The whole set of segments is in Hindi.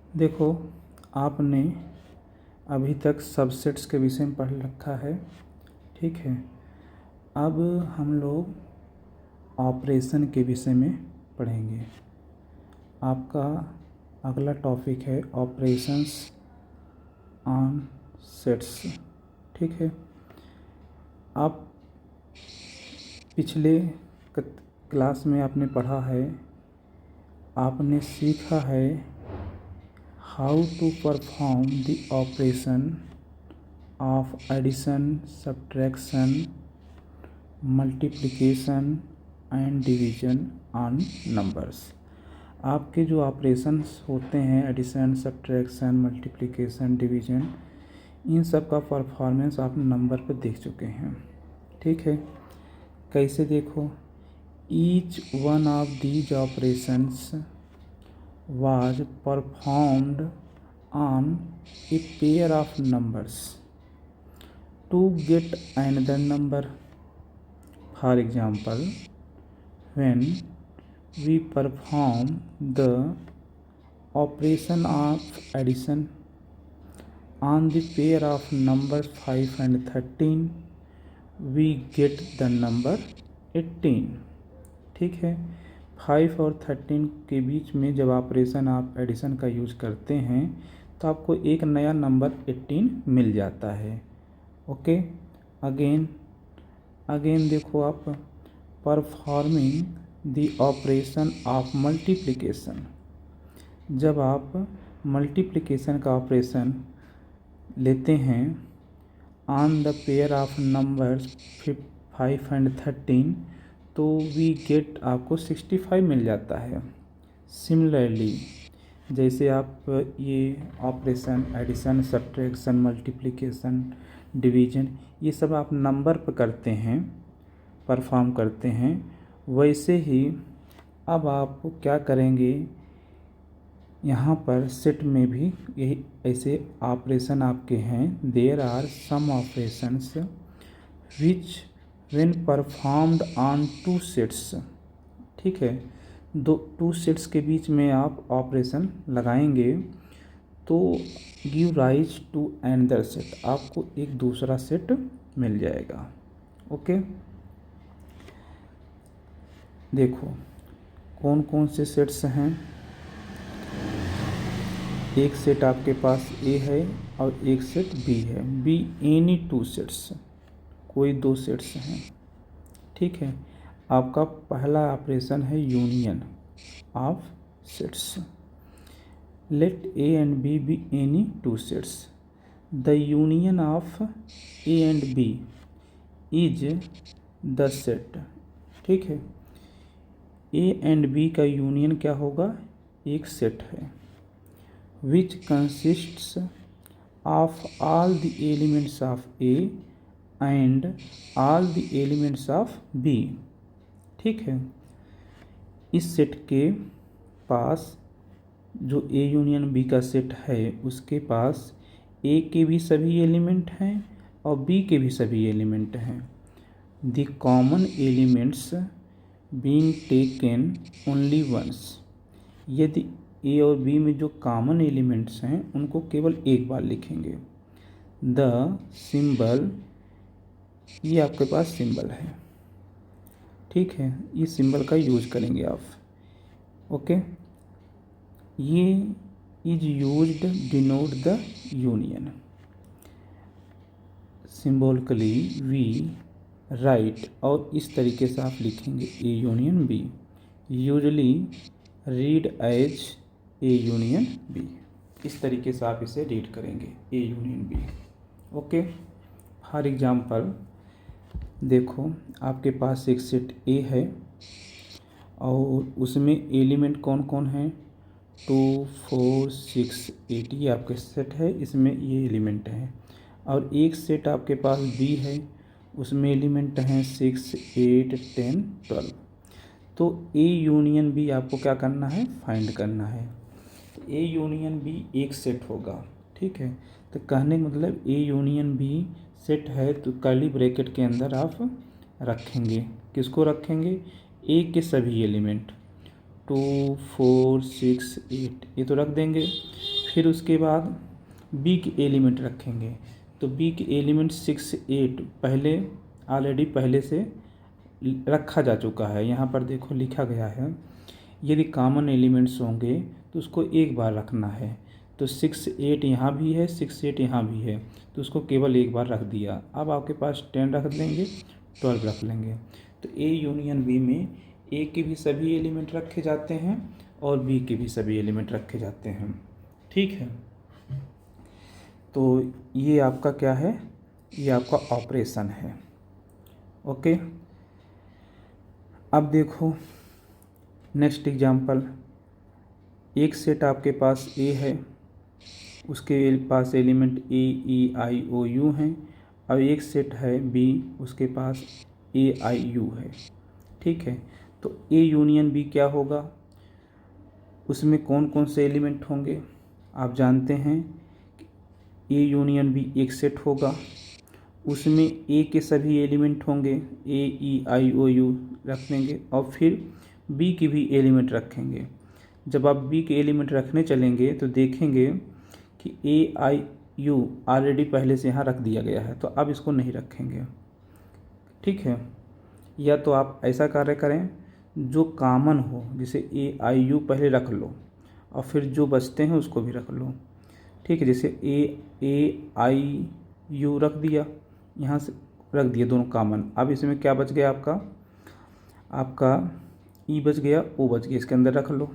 देखो, आपने अभी तक सबसेट्स के विषय में पढ़ रखा है, ठीक है। अब हम लोग ऑपरेशन के विषय में पढ़ेंगे। आपका अगला टॉपिक है ऑपरेशंस ऑन सेट्स, ठीक है। आप पिछले क्लास में आपने पढ़ा है, आपने सीखा है how to perform the operation of addition, subtraction, multiplication and division on numbers. आपके जो ऑपरेशंस होते हैं एडिशन, सब्ट्रैक्शन, मल्टीप्लिकेशन, डिवीजन, इन सब का परफॉर्मेंस आप नंबर पर देख चुके हैं, ठीक है। कैसे देखो, each one of these operations was performed on a pair of numbers to get another number. For example, when we perform the operation of addition on the pair of numbers 5 and 13, we get the number 18, ठीक है। 5 और 13 के बीच में जब ऑपरेशन आप एडिशन का यूज करते हैं तो आपको एक नया नंबर 18 मिल जाता है, ओके। अगेन देखो, आप performing the operation of multiplication, जब आप मल्टीप्लिकेशन का ऑपरेशन लेते हैं on the pair of numbers 5 and 13, तो वी गेट आपको 65 मिल जाता है। सिमिलरली, जैसे आप ये operation addition, subtraction, multiplication, division, ये सब आप नंबर पर करते हैं, परफॉर्म करते हैं, वैसे ही अब आप क्या करेंगे, यहाँ पर सेट में भी यही ऐसे ऑपरेशन आपके हैं। There are some operations which when performed on two sets, ठीक है। टू सेट्स के बीच में आप ऑपरेशन लगाएंगे तो give rise to another set, आपको एक दूसरा सेट मिल जाएगा, ओके। देखो कौन कौन से सेट्स हैं। एक सेट आपके पास ए है और एक सेट बी है। बी एनी टू सेट्स, कोई दो सेट्स हैं, ठीक है। आपका पहला ऑपरेशन है union of sets. Let A and B any two sets, the union of A and B is the set, ठीक है। ए एंड बी का यूनियन क्या होगा, एक सेट है। Which consists of all the elements of A and all the elements of B, ठीक है। इस सेट के पास जो ए यूनियन बी का सेट है, उसके पास ए के भी सभी एलिमेंट हैं और बी के भी सभी एलिमेंट हैं। The common elements being taken only once, यदि ए और बी में जो कॉमन एलिमेंट्स हैं उनको केवल एक बार लिखेंगे। द सिंबल, ये आपके पास सिंबल है, ठीक है। इस सिंबल का यूज करेंगे आप, ओके। ये is used denote the union. Symbolically we write, और इस तरीके से आप लिखेंगे A union B, usually read as A union B. इस तरीके से आप इसे रीड करेंगे, A union B, okay. For example देखो, आपके पास एक सेट ए है और उसमें एलिमेंट कौन कौन हैं, 2, 4, 6, 8, ये आपके सेट है, इसमें ये एलिमेंट हैं। और एक सेट आपके पास बी है, उसमें एलिमेंट हैं 6, 8, 10, 12। तो ए यूनियन बी आपको क्या करना है, फाइंड करना है। तो ए यूनियन बी एक सेट होगा, ठीक है। तो कहने का मतलब ए यूनियन बी सेट है, तो कर्ली ब्रैकेट के अंदर आप रखेंगे, किसको रखेंगे, ए के सभी एलिमेंट 2, 4, 6, 8, ये तो रख देंगे। फिर उसके बाद बी के एलिमेंट रखेंगे, तो बी के एलिमेंट 6 8 पहले से रखा जा चुका है। यहाँ पर देखो लिखा गया है, यदि कॉमन एलिमेंट्स होंगे तो उसको एक बार रखना है। तो 6 8 यहाँ भी है, 6 8 यहाँ भी है, तो उसको केवल एक बार रख दिया। अब आपके पास 10 रख लेंगे, 12 रख लेंगे। तो ए यूनियन बी में ए के भी सभी एलिमेंट रखे जाते हैं और बी के भी सभी एलिमेंट रखे जाते हैं। ठीक है, तो ये आपका क्या है, ये आपका ऑपरेशन है। ओके, अब देखो नेक्स्ट एग्जांपल, एक सेट आपके पास ए है, उसके पास element A E I O you हैं, और एक सेट है बी, उसके पास ए आई यू है। ठीक है, तो ए यूनियन बी क्या होगा, उसमें कौन कौन से एलिमेंट होंगे आप जानते हैं। ए यूनियन बी एक सेट होगा, उसमें ए के सभी एलिमेंट होंगे, ए ई आई ओ यू रख देंगे, और फिर बी के भी एलिमेंट रखेंगे। जब आप बी के एलिमेंट रखने चलेंगे तो देखेंगे कि ए आई यू ऑलरेडी पहले से यहाँ रख दिया गया है, तो अब इसको नहीं रखेंगे। ठीक है, या तो आप ऐसा कार्य करें जो कॉमन हो, जैसे ए आई यू पहले रख लो और फिर जो बचते हैं उसको भी रख लो। ठीक है, जैसे ए आई यू रख दिया, यहाँ से रख दिया दोनों कॉमन। अब इसमें क्या बच गया, आपका ई बच गया, ओ बच गया, इसके अंदर रख लो।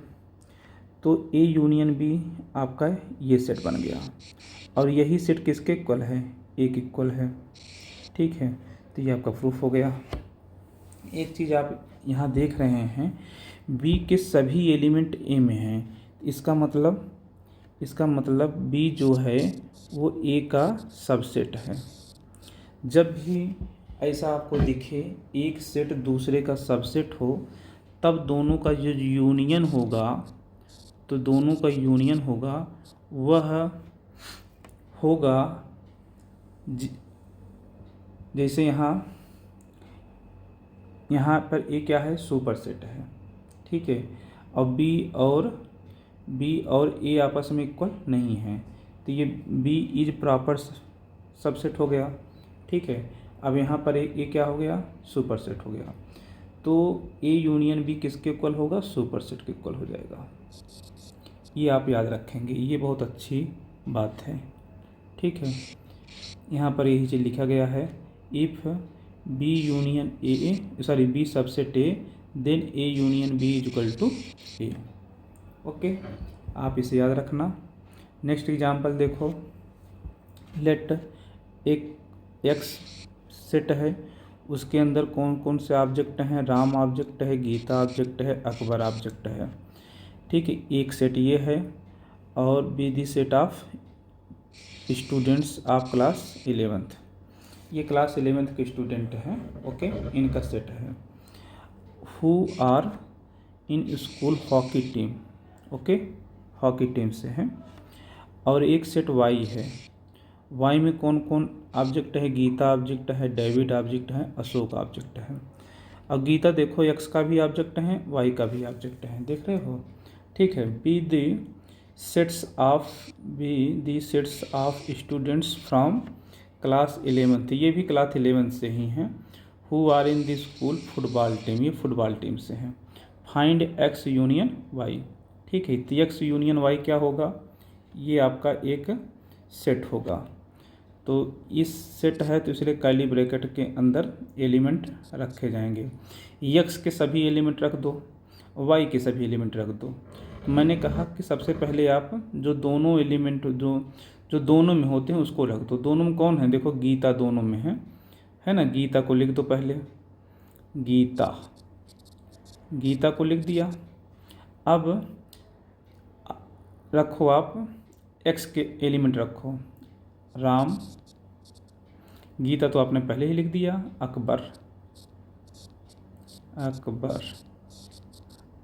तो ए यूनियन बी आपका ये सेट बन गया, और यही सेट किसके इक्वल है, ए के इक्वल है। ठीक है, तो ये आपका प्रूफ हो गया। एक चीज़ आप यहाँ देख रहे हैं, बी के सभी एलिमेंट ए में हैं, इसका मतलब बी जो है वो ए का सबसेट है। जब भी ऐसा आपको दिखे एक सेट दूसरे का सबसेट हो, तब दोनों का जो यूनियन होगा, तो दोनों का यूनियन होगा वह होगा जैसे यहाँ पर ए क्या है, सुपर सेट है। ठीक है, और बी और ए आपस में इक्वल नहीं है, तो ये बी इज प्रॉपर सबसेट हो गया। ठीक है, अब यहाँ पर ए क्या हो गया, सुपर सेट हो गया। तो ए यूनियन बी किसके इक्वल होगा, सुपर सेट के इक्वल हो जाएगा। ये आप याद रखेंगे, ये बहुत अच्छी बात है। ठीक है, यहाँ पर यही चीज़ लिखा गया है, if B union B subset A, then A union B is equal to A. Okay, आप इसे याद रखना। नेक्स्ट एग्जांपल देखो, लेट एक एक्स सेट है, उसके अंदर कौन कौन से ऑब्जेक्ट हैं, राम ऑब्जेक्ट है, गीता ऑब्जेक्ट है, अकबर ऑब्जेक्ट है। ठीक है, एक सेट ये है, और be the set of students of class 11th, ये क्लास 11th के स्टूडेंट हैं। ओके, इनका सेट है। Who are in school hockey team, okay, hockey team से हैं। और एक सेट वाई है, वाई में कौन कौन ऑब्जेक्ट है, गीता ऑब्जेक्ट है, डेविड ऑब्जेक्ट है, अशोक ऑब्जेक्ट है। अब गीता देखो एक्स का भी ऑब्जेक्ट है, वाई का भी ऑब्जेक्ट है, देख रहे हो। ठीक है, B the sets of students from class 11th, ये भी क्लास 11th से ही हैं। Who are in the school football team, ये फुटबॉल टीम से हैं। Find X union Y. ठीक है, तो एक्स यूनियन वाई क्या होगा, ये आपका एक सेट होगा। तो इस सेट है तो इसलिए कर्ली ब्रैकेट के अंदर एलिमेंट रखे जाएंगे। एक्स के सभी एलिमेंट रख दो, वाई के सभी एलिमेंट रख दो। तो मैंने कहा कि सबसे पहले आप जो दोनों एलिमेंट जो दोनों में होते हैं उसको रख दो। दोनों में कौन है, देखो गीता दोनों में है ना। गीता को लिख दो पहले, गीता को लिख दिया। अब रखो आप एक्स के एलिमेंट रखो, राम, गीता तो आपने पहले ही लिख दिया, अकबर।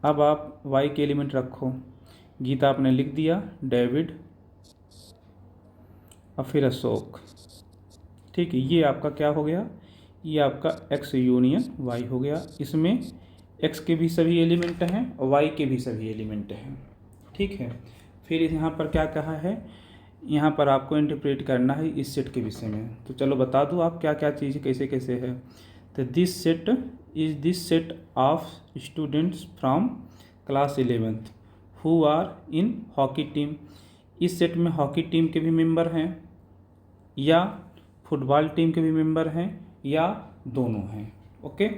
अब आप वाई के एलिमेंट रखो, गीता आपने लिख दिया, डेविड, और फिर अशोक। ठीक है, ये आपका क्या हो गया, ये आपका एक्स यूनियन वाई हो गया। इसमें एक्स के भी सभी एलिमेंट हैं और वाई के भी सभी एलिमेंट हैं। ठीक है, फिर यहाँ पर क्या कहा है, यहाँ पर आपको इंटरप्रेट करना है इस सेट के विषय में। तो चलो बता दूँ आप क्या क्या चीज़ कैसे कैसे है। तो this set is this set of students from class 11th who are in hockey team. इस सेट में हॉकी टीम के भी मेंबर हैं या फुटबॉल टीम के भी मेंबर हैं या दोनों हैं। ओके,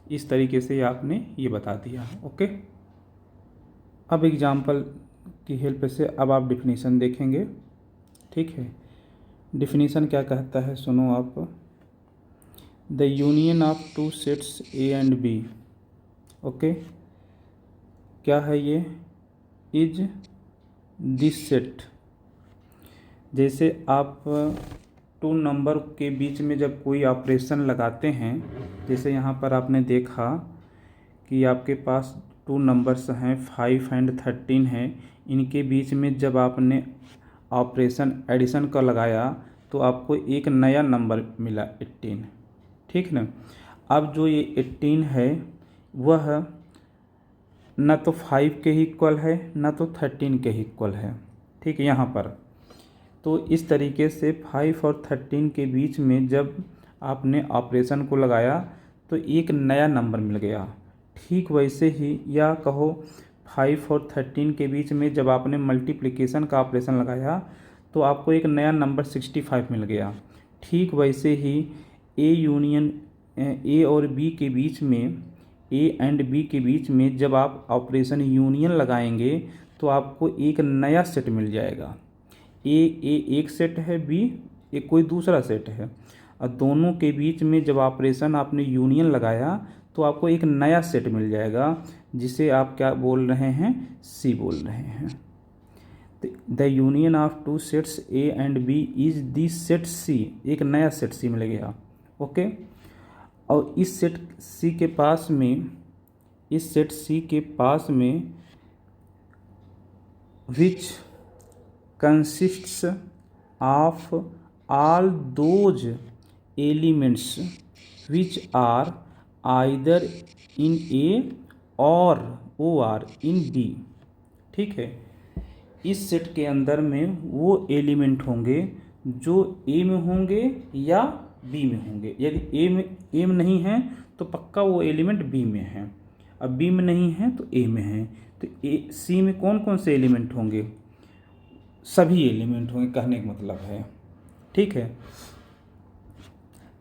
इस तरीके से आपने ये बता दिया है। ओके, अब एग्जाम्पल की हेल्प से अब आप डिफिनीशन देखेंगे। ठीक है, डिफिनीशन क्या कहता है सुनो आप। The union of two sets A and B. Okay, क्या है ये, इज दिस सेट। जैसे आप टू नंबर के बीच में जब कोई ऑपरेशन लगाते हैं, जैसे यहाँ पर आपने देखा कि आपके पास टू नंबर्स हैं 5 एंड 13 हैं, इनके बीच में जब आपने ऑपरेशन एडिशन का लगाया तो आपको एक नया नंबर मिला 18। ठीक ना। अब जो ये 18 है वह न तो 5 के ही इक्वल है न तो 13 के ही इक्वल है। ठीक है, यहाँ पर तो इस तरीके से 5 और 13 के बीच में जब आपने ऑपरेशन को लगाया तो एक नया नंबर मिल गया। ठीक वैसे ही या कहो 5 और 13 के बीच में जब आपने मल्टीप्लिकेशन का ऑपरेशन लगाया तो आपको एक नया नंबर 65 मिल गया। ठीक वैसे ही ए यूनियन ए और बी के बीच में, ए एंड बी के बीच में जब आप ऑपरेशन यूनियन लगाएंगे तो आपको एक नया सेट मिल जाएगा। ए एक सेट है, बी एक कोई दूसरा सेट है, और दोनों के बीच में जब ऑपरेशन आपने यूनियन लगाया तो आपको एक नया सेट मिल जाएगा जिसे आप क्या बोल रहे हैं, सी बोल रहे हैं। The union of two sets A and B is this set C, एक नया सेट सी मिल गया। ओके, और इस सेट सी के पास में, इस सेट सी के पास में विच consists of all those elements which are either in A or in B। ठीक है, इस सेट के अंदर में वो एलिमेंट होंगे जो ए में होंगे या बी में होंगे। यदि ए में नहीं है तो पक्का वो एलिमेंट बी में है, अब बी में नहीं है तो ए में है। तो ए सी में कौन कौन से एलिमेंट होंगे, सभी एलिमेंट होंगे, कहने का मतलब है। ठीक है,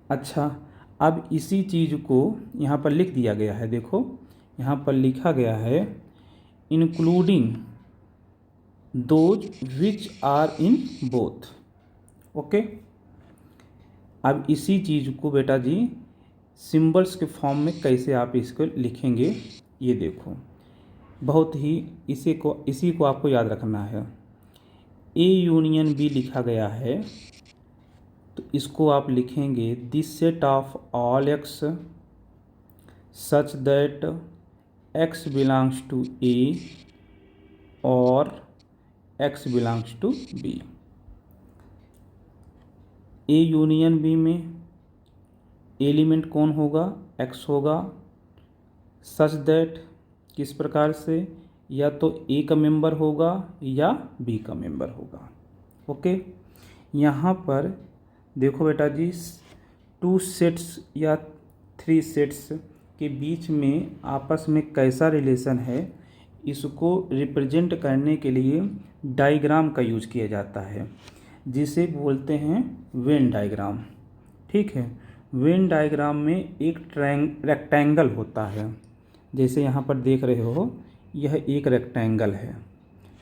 अच्छा अब इसी चीज़ को यहाँ पर लिख दिया गया है। देखो यहाँ पर लिखा गया है including those which are in both. Okay, अब इसी चीज़ को बेटा जी सिंबल्स के फॉर्म में कैसे आप इसको लिखेंगे, ये देखो बहुत ही इसी को आपको याद रखना है। ए यूनियन बी लिखा गया है तो इसको आप लिखेंगे this set of all x such that x belongs to A और x belongs to B. A union B में एलिमेंट कौन होगा, एक्स होगा। सच दैट किस प्रकार से, या तो ए का मेंबर होगा या बी का मेंबर होगा। ओके, यहाँ पर देखो बेटा जी 2 सेट्स या 3 सेट्स के बीच में आपस में कैसा रिलेशन है, इसको रिप्रेजेंट करने के लिए डायग्राम का यूज किया जाता है जिसे बोलते हैं वेन डायग्राम। ठीक है, वेन डायग्राम में एक रेक्टेंगल होता है, जैसे यहाँ पर देख रहे हो यह एक रेक्टेंगल है।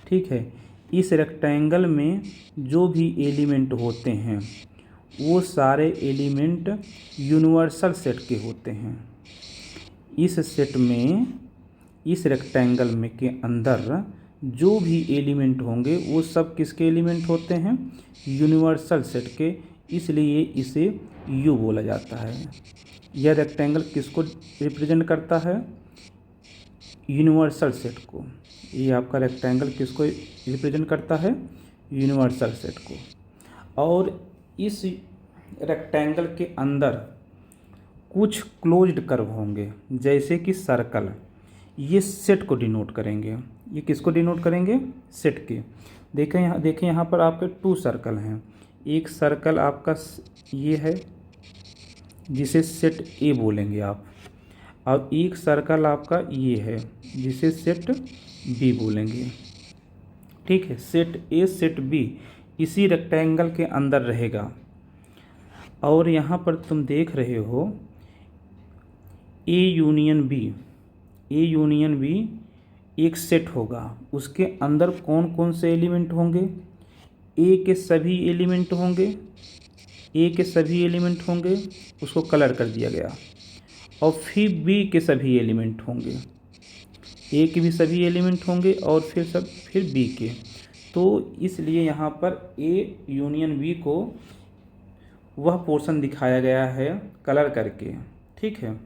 ठीक है, इस रेक्टेंगल में जो भी एलिमेंट होते हैं वो सारे एलिमेंट यूनिवर्सल सेट के होते हैं। इस सेट में, इस रेक्टेंगल में के अंदर जो भी एलिमेंट होंगे वो सब किसके एलिमेंट होते हैं, यूनिवर्सल सेट के, इसलिए इसे यू बोला जाता है। यह रेक्टेंगल किसको रिप्रेजेंट करता है, यूनिवर्सल सेट को। ये आपका रेक्टेंगल किसको रिप्रेजेंट करता है, यूनिवर्सल सेट को। और इस रेक्टेंगल के अंदर कुछ क्लोज्ड कर्व होंगे जैसे कि सर्कल, ये सेट को डिनोट करेंगे। ये किसको डिनोट करेंगे? सेट के। देखें यहाँ पर आपके 2 सर्कल हैं। एक सर्कल आपका ये है जिसे सेट ए बोलेंगे आप, और एक सर्कल आपका ये है जिसे सेट बी बोलेंगे। ठीक है, सेट ए सेट बी इसी रेक्टेंगल के अंदर रहेगा। और यहाँ पर तुम देख रहे हो ए यूनियन बी एक सेट होगा। उसके अंदर कौन कौन से एलिमेंट होंगे? ए के सभी एलिमेंट होंगे, उसको कलर कर दिया गया। और फिर बी के सभी एलिमेंट होंगे, ए के भी सभी एलिमेंट होंगे और फिर बी के। तो इसलिए यहाँ पर ए यूनियन बी को वह पोर्शन दिखाया गया है कलर करके। ठीक है,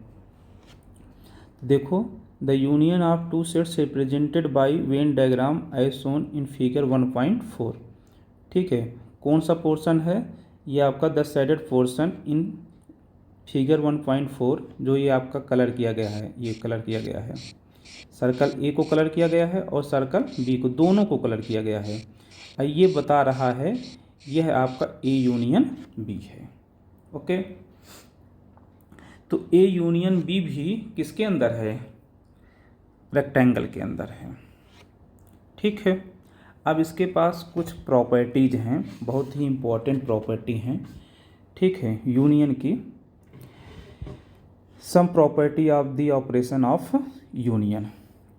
देखो the union of 2 sets represented by Venn diagram as shown in figure 1.4। ठीक है, कौन सा पोर्शन है? ये आपका 10 साइडेड पोर्शन इन फिगर 1.4 जो ये आपका कलर किया गया है। ये कलर किया गया है, सर्कल ए को कलर किया गया है और सर्कल बी को, दोनों को कलर किया गया है। और ये बता रहा है यह आपका ए यूनियन बी है। ओके, तो ए यूनियन बी भी किसके अंदर है? रेक्टेंगल के अंदर है। ठीक है, अब इसके पास कुछ प्रॉपर्टीज हैं, बहुत ही इम्पोर्टेंट प्रॉपर्टी हैं। ठीक है, यूनियन की sum property of the operation of union.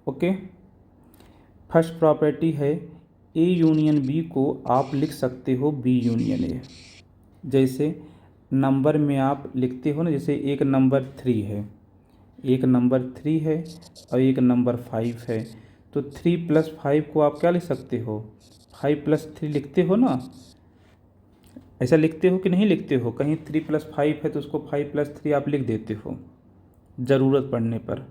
Okay, first property है ए यूनियन बी को आप लिख सकते हो बी यूनियन ए। जैसे नंबर में आप लिखते हो ना, जैसे एक नंबर 3 है, एक नंबर 3 है और एक नंबर 5 है, तो 3 + 5 को आप क्या लिख सकते हो? 5 + 3 लिखते हो ना। ऐसा लिखते हो कि नहीं लिखते हो? कहीं 3 + 5 है तो उसको 5 + 3 आप लिख देते हो ज़रूरत पड़ने पर।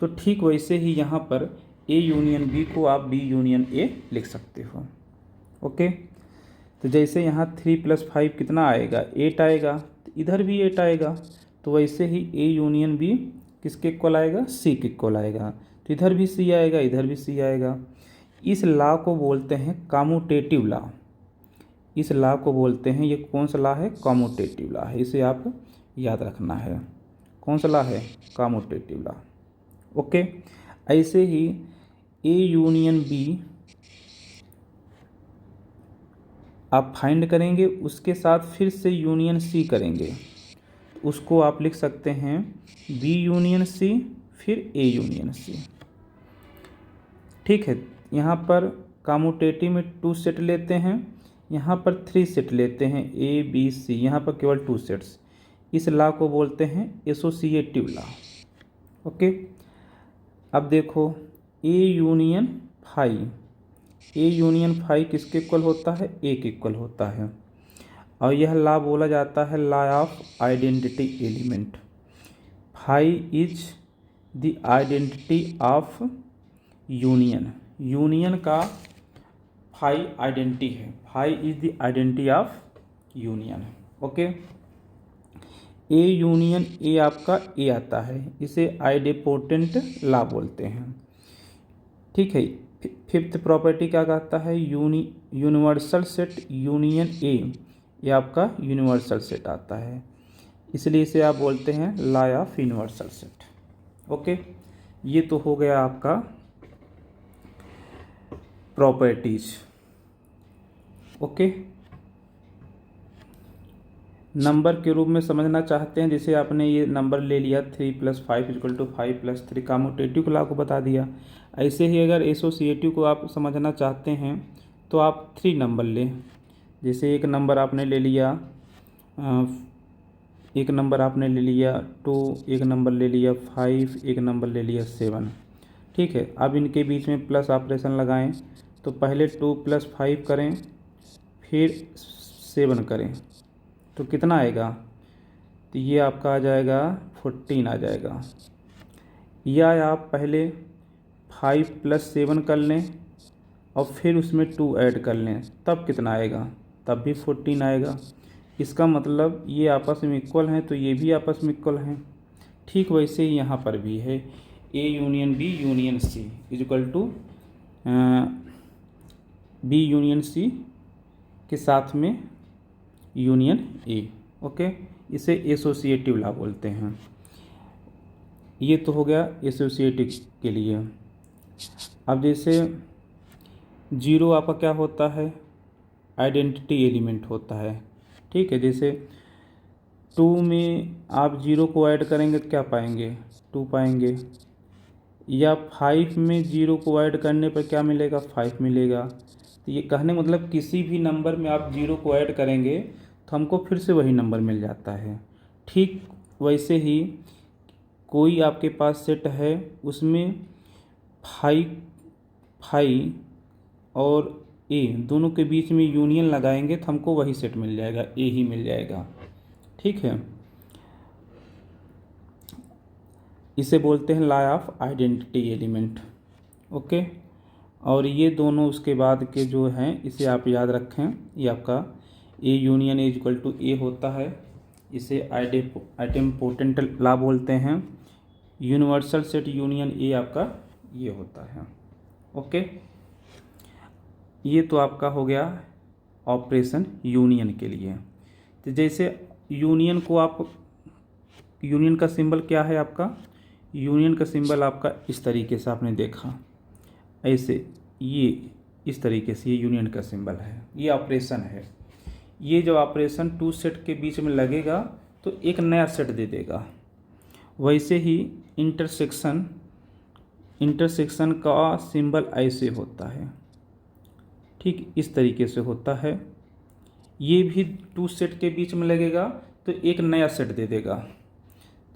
तो ठीक वैसे ही यहाँ पर ए यूनियन बी को आप बी यूनियन ए लिख सकते हो। ओके, तो जैसे यहाँ 3 + 5 कितना आएगा? 8 आएगा, तो इधर भी 8 आएगा। तो वैसे ही ए यूनियन बी किसके इक्वल आएगा? सी के इक्वल आएगा। तो इधर भी सी आएगा, इधर भी सी आएगा। इस लॉ को बोलते हैं कम्यूटेटिव लॉ। इस लॉ को बोलते हैं, ये कौन सा लॉ है? कम्यूटेटिव लॉ है। इसे आप याद रखना है। कौन सा लॉ है? Commutative law. ओके, ऐसे ही ए यूनियन बी आप फाइंड करेंगे, उसके साथ फिर से यूनियन सी करेंगे, उसको आप लिख सकते हैं बी यूनियन सी, फिर ए यूनियन सी। ठीक है, यहाँ पर कम्यूटेटिव में 2 सेट लेते हैं, यहाँ पर 3 सेट लेते हैं, ए बी सी, यहाँ पर केवल 2 सेट्स। इस लॉ को बोलते हैं एसोसिएटिव लॉ। ओके, अब देखो ए यूनियन फाई किसके इक्वल होता है? ए के इक्वल होता है। और यह लॉ बोला जाता है law of identity element. Phi is the identity of union. Union का फाई आइडेंटिटी है। Phi is the identity of union. Okay, A union A आपका ए आता है, इसे आइडेपोटेंट लॉ बोलते हैं। ठीक है, फिफ्थ प्रॉपर्टी क्या कहता है? यूनिवर्सल सेट यूनियन ए, ये आपका यूनिवर्सल सेट आता है, इसलिए इसे आप बोलते हैं law of universal set. Okay, ये तो हो गया आपका प्रॉपर्टीज। ओके, नंबर के रूप में समझना चाहते हैं, जैसे आपने ये नंबर ले लिया 3 + 5 = 5 + 3, कम्यूटेटिव लॉ को बता दिया। ऐसे ही अगर एसोसिएटिव को आप समझना चाहते हैं तो आप 3 नंबर लें। जैसे एक नंबर आपने ले लिया 2, एक नंबर ले लिया 5, एक नंबर ले लिया 7। ठीक है, अब इनके बीच में प्लस ऑपरेशन लगाएं, तो पहले 2 + 5 करें, फिर 7 करें, तो कितना आएगा? तो ये आपका आ जाएगा 14 आ जाएगा। या आप पहले 5 + 7 कर लें और फिर उसमें 2 ऐड कर लें, तब कितना आएगा? तब भी 14 आएगा। इसका मतलब ये आपस में इक्वल हैं, तो ये भी आपस में इक्वल हैं। ठीक वैसे ही यहाँ पर भी है, A union B union C = B union C के साथ में यूनियन ए। ओके, इसे एसोसिएटिव लॉ बोलते हैं। ये तो हो गया एसोसिएटिव के लिए। अब जैसे जीरो आपका क्या होता है, आइडेंटिटी एलिमेंट होता है। ठीक है, जैसे 2 में आप जीरो को ऐड करेंगे तो क्या पाएंगे, 2 पाएंगे, या 5 में जीरो को ऐड करने पर क्या मिलेगा, 5 मिलेगा। तो ये कहने मतलब किसी भी नंबर में आप जीरो को ऐड करेंगे तो हमको फिर से वही नंबर मिल जाता है। ठीक वैसे ही कोई आपके पास सेट है, उसमें 5 और ए दोनों के बीच में यूनियन लगाएंगे तो हमको वही सेट मिल जाएगा, ए ही मिल जाएगा। ठीक है, इसे बोलते हैं law of identity element. Okay, और ये दोनों उसके बाद के जो हैं इसे आप याद रखें, ये आपका A union A equal to A होता है। इसे आइडेम्पोटेंट लॉ बोलते हैं। यूनिवर्सल सेट यूनियन ए आपका ये होता है। ओके, ये तो आपका हो गया ऑपरेशन यूनियन के लिए। तो जैसे यूनियन को आप, यूनियन का सिंबल क्या है आपका, यूनियन का सिंबल आपका इस तरीके से आपने देखा, ऐसे ये इस तरीके से ये यूनियन का सिंबल है, ये ऑपरेशन है। ये जब ऑपरेशन 2 सेट के बीच में लगेगा तो एक नया सेट दे देगा। वैसे ही इंटरसेक्शन का सिंबल ऐसे होता है, ठीक इस तरीके से होता है। ये भी 2 सेट के बीच में लगेगा तो एक नया सेट दे देगा।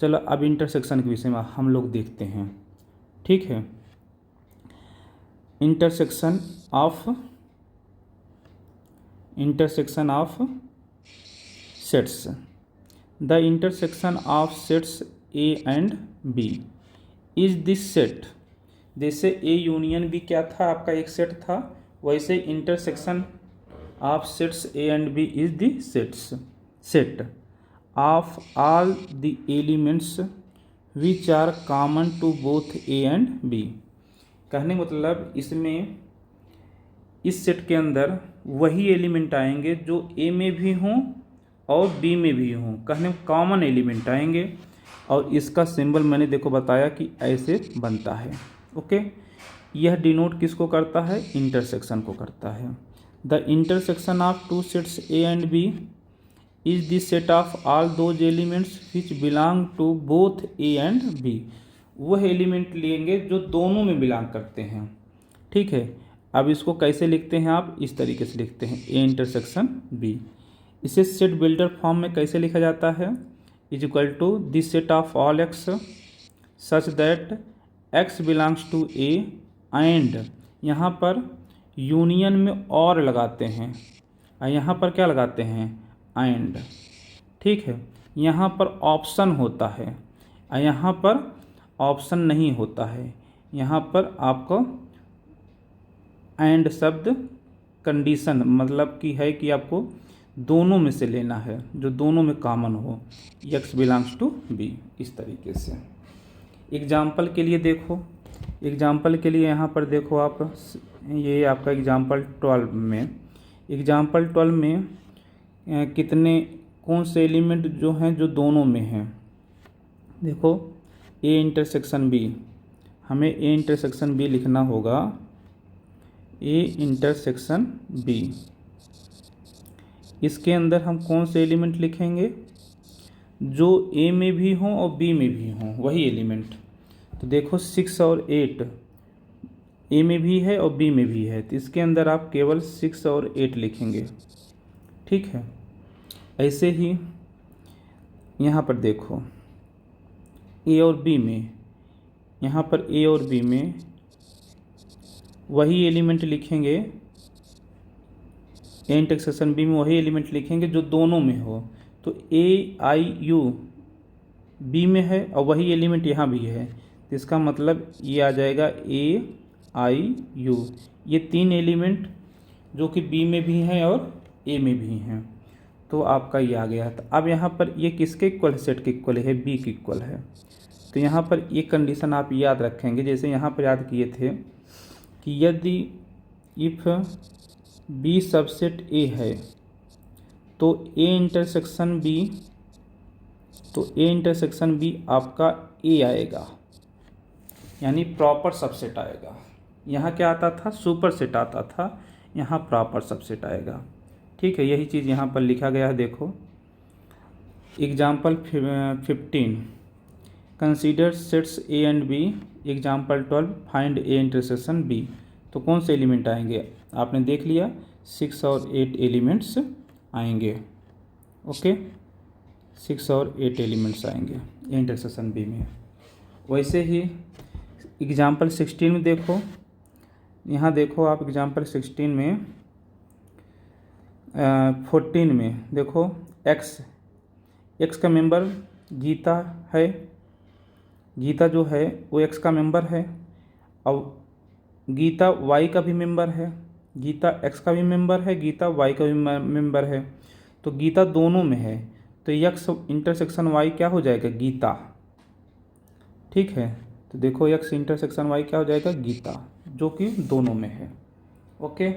चलो अब इंटरसेक्शन के विषय में हम लोग देखते हैं। ठीक है, intersection of sets. The intersection of sets A and B is this set. जैसे ए यूनियन बी क्या था, आपका एक सेट था, वैसे intersection of sets A and B is the set of all the elements which are common to both A and B. कहने मतलब इसमें इस सेट के अंदर वही एलिमेंट आएंगे जो ए में भी हों और बी में भी हों, कहने कॉमन एलिमेंट आएंगे। और इसका सिंबल मैंने देखो बताया कि ऐसे बनता है। ओके, यह डिनोट किसको करता है, इंटरसेक्शन को करता है। The intersection of 2 sets A and B is the set of all those elements which belong to both A and B. वह एलिमेंट लेंगे जो दोनों में बिलोंग करते हैं। ठीक है, अब इसको कैसे लिखते हैं, आप इस तरीके से लिखते हैं, ए इंटरसेक्शन बी। इसे सेट बिल्डर फॉर्म में कैसे लिखा जाता है, is equal to this set of all x such that x belongs to A and, यहाँ पर यूनियन में और लगाते हैं और यहाँ पर क्या लगाते हैं, एंड। ठीक है, यहाँ पर ऑप्शन होता है और यहाँ पर ऑप्शन नहीं होता है। यहाँ पर आपको एंड शब्द कंडीशन मतलब कि है कि आपको दोनों में से लेना है, जो दोनों में कॉमन हो, एक्स बिलोंग्स टू बी, इस तरीके से। एग्जाम्पल के लिए देखो, एग्जाम्पल के लिए यहाँ पर देखो आप, ये आपका एग्जाम्पल 12 में, एग्जाम्पल 12 में कितने कौन से एलिमेंट जो हैं जो दोनों में हैं। देखो ए इंटरसेक्शन बी, हमें ए इंटरसेक्शन बी लिखना होगा, ए इंटरसेक्शन बी। इसके अंदर हम कौन से एलिमेंट लिखेंगे, जो ए में भी हों और बी में भी हों, वही एलिमेंट। तो देखो 6 और 8 ए में भी है और बी में भी है, तो इसके अंदर आप केवल 6 और 8 लिखेंगे। ठीक है, ऐसे ही यहाँ पर देखो ए और बी में, यहाँ पर ए और बी में वही एलिमेंट लिखेंगे, ए इंटरसेक्शन बी में वही एलिमेंट लिखेंगे जो दोनों में हो। तो ए आई यू बी में है और वही एलिमेंट यहाँ भी है, तो इसका मतलब ये आ जाएगा ए आई यू। ये 3 एलिमेंट जो कि बी में भी हैं और ए में भी हैं, तो आपका ये आ गया। तो अब यहाँ पर ये किसके इक्वल है, सेट के इक्वल है, बी के इक्वल है। तो यहाँ पर एक कंडीशन आप याद रखेंगे, जैसे यहाँ पर याद किए थे कि यदि इफ बी सबसेट ए है तो ए इंटरसेक्शन बी आपका ए आएगा, यानी प्रॉपर सबसेट आएगा। यहाँ क्या आता था, सुपर सेट आता था, यहाँ प्रॉपर सबसेट आएगा। ठीक है, यही चीज़ यहाँ पर लिखा गया है। देखो example 15 consider sets A and B. Example 12 find A intersection B. तो कौन से एलिमेंट आएंगे, आपने देख लिया 6 और 8 एलिमेंट्स आएंगे। ओके, 6 और 8 एलिमेंट्स आएंगे ए इंटरसेक्शन बी में। वैसे ही एग्जाम्पल 16 में देखो, यहाँ देखो आप एग्जाम्पल 16 में 14 में देखो एक्स का मेंबर गीता है। गीता जो है वो एक्स का मेंबर है, और गीता वाई का भी मेंबर है। गीता एक्स का भी मेंबर है, गीता वाई का भी मेंबर है। तो गीता दोनों में है, तो एक्स इंटरसेक्शन वाई क्या हो जाएगा, गीता। ठीक है, तो देखो एक्स इंटरसेक्शन वाई क्या हो जाएगा, गीता, जो कि दोनों में है। ओके,